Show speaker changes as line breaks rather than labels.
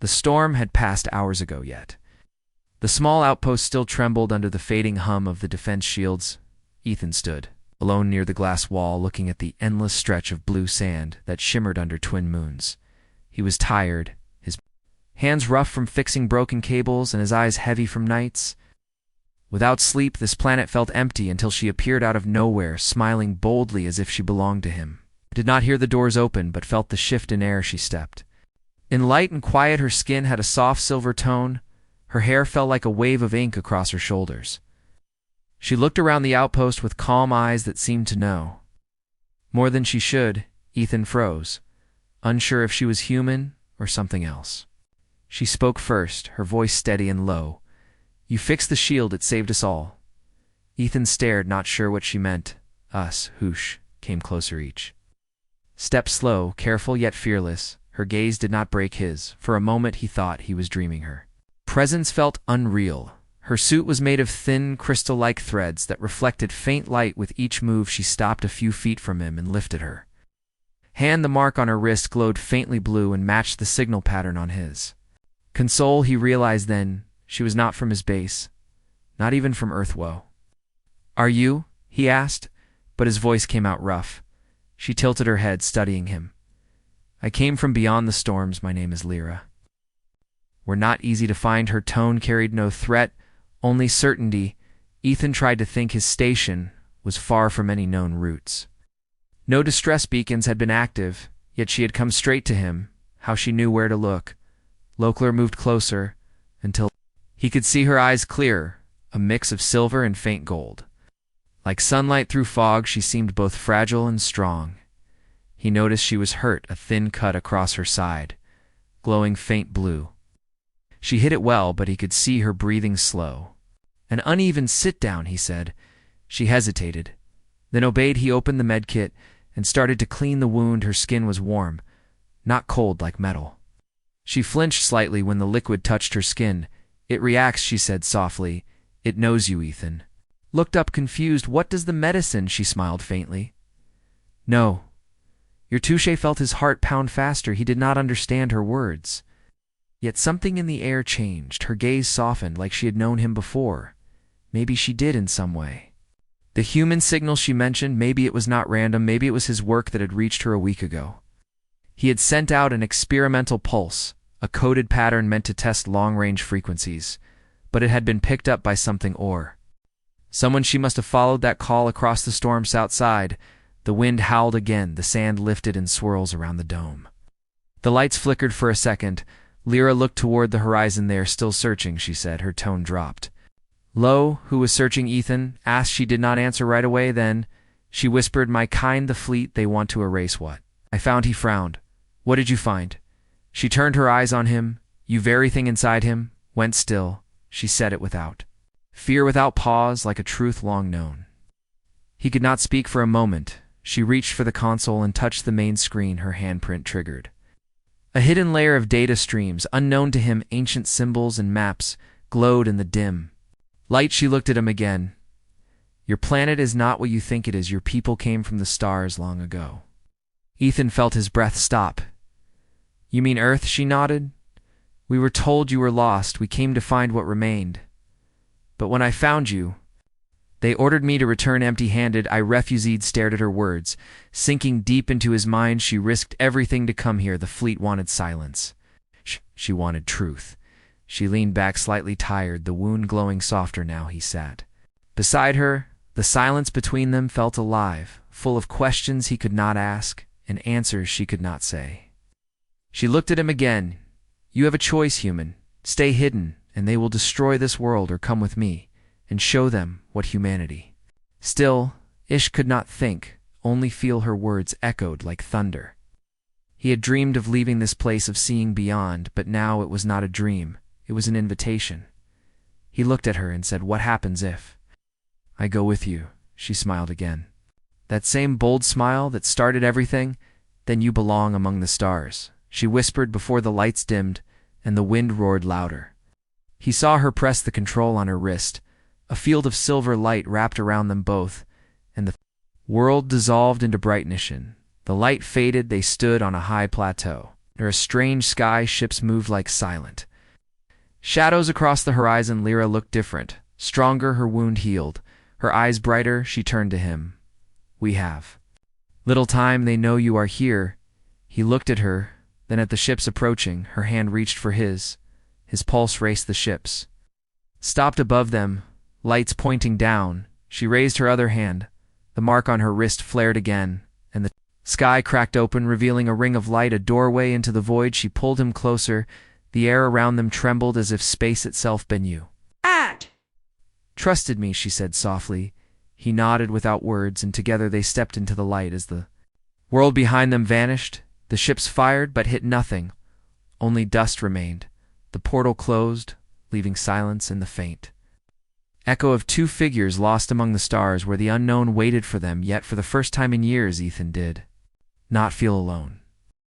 The storm had passed hours ago yet. The small outpost still trembled under the fading hum of the defense shields. Ethan stood, alone near the glass wall, looking at the endless stretch of blue sand that shimmered under twin moons. He was tired, his hands rough from fixing broken cables and his eyes heavy from nights. Without sleep, this planet felt empty until she appeared out of nowhere, smiling boldly as if she belonged to him. He did not hear the doors open, but felt the shift in air she stepped. In light and quiet, her skin had a soft silver tone. Her hair fell like a wave of ink across her shoulders. She looked around the outpost with calm eyes that seemed to know. More than she should. Ethan froze, unsure if she was human or something else. She spoke first, her voice steady and low. "You fixed the shield, it saved us all." Ethan stared, not sure what she meant. "Us," whoosh, came closer each. Step slow, careful yet fearless. Her gaze did not break his. For a moment he thought he was dreaming her. Presence felt unreal. Her suit was made of thin, crystal-like threads that reflected faint light. With each move she stopped a few feet from him and lifted her hand. The mark on her wrist glowed faintly blue and matched the signal pattern on his. Console, he realized then, she was not from his base, not even from Earthwoe. "Are you?" he asked, but his voice came out rough. She tilted her head, studying him. "I came from beyond the storms. My name is Lyra." "We're not easy to find." Her tone carried no threat, only certainty. Ethan tried to think. His station was far from any known routes. No distress beacons had been active, yet she had come straight to him. How she knew where to look. Lokler moved closer, until he could see her eyes clear, a mix of silver and faint gold. Like sunlight through fog, she seemed both fragile and strong. He noticed she was hurt, a thin cut across her side, glowing faint blue. She hid it well, but he could see her breathing slow. "An uneven sit-down," he said. She hesitated, then obeyed. He opened the medkit and started to clean the wound. Her skin was warm, not cold like metal. She flinched slightly when the liquid touched her skin. "It reacts," she said softly. "It knows you." Ethan looked up confused. "What does the medicine?" She smiled faintly. "No." Your touche felt his heart pound faster. He did not understand her words. Yet something in the air changed. Her gaze softened, like she had known him before. Maybe she did in some way. The human signal she mentioned, maybe it was not random. Maybe it was his work that had reached her a week ago. He had sent out an experimental pulse, a coded pattern meant to test long-range frequencies, but it had been picked up by something or someone. She must have followed that call across the storms outside. The wind howled again. The sand lifted in swirls around the dome. The lights flickered for a second. Lyra looked toward the horizon. "They are still searching," she said. Her tone dropped. "Lo, who was searching?" Ethan asked. She did not answer right away. Then she whispered, "My kind, the fleet. They want to erase what I found." He frowned. "What did you find?" She turned her eyes on him. "You everything inside him went still." She said it without fear, without pause, like a truth long known. He could not speak for a moment. She reached for the console and touched the main screen. Her handprint triggered a hidden layer of data streams, unknown to him. Ancient symbols and maps glowed in the dim light. She looked at him again. "Your planet is not what you think it is. Your people came from the stars long ago." Ethan felt his breath stop. "You mean Earth?" She nodded. "We were told you were lost. We came to find what remained. But when I found you, they ordered me to return empty-handed." I refused. Stared at her words, sinking deep into his mind. She risked everything to come here. The fleet wanted silence. She wanted truth. She leaned back, slightly tired, the wound glowing softer now. He sat beside her. The silence between them felt alive, full of questions he could not ask and answers she could not say. She looked at him again. "You have a choice, human. Stay hidden, and they will destroy this world, or come with me and show them what humanity." Still, Ish could not think, only feel. Her words echoed like thunder. He had dreamed of leaving this place, of seeing beyond, but now it was not a dream. It was an invitation. He looked at her and said, "What happens if I go with you?" She smiled again. That same bold smile that started everything. "Then you belong among the stars," she whispered before the lights dimmed and the wind roared louder. He saw her press the control on her wrist. A field of silver light wrapped around them both, and the world dissolved into brightness. The light faded. They stood on a high plateau. Under a strange sky, ships moved like silent shadows across the horizon. Lyra looked different, stronger, her wound healed. Her eyes brighter, she turned to him. "We have little time. They know you are here." He looked at her, then at the ships approaching. Her hand reached for his. His pulse raced. The ships stopped above them, lights pointing down. She raised her other hand. The mark on her wrist flared again, and the sky cracked open, revealing a ring of light, a doorway into the void. She pulled him closer. The air around them trembled as if space itself been you. "Trusted me," she said softly. He nodded without words, and together they stepped into the light. As the world behind them vanished, the ships fired but hit nothing. Only dust remained. The portal closed, leaving silence in the faint echo of two figures lost among the stars, where the unknown waited for them. Yet for the first time in years, Ethan did not feel alone.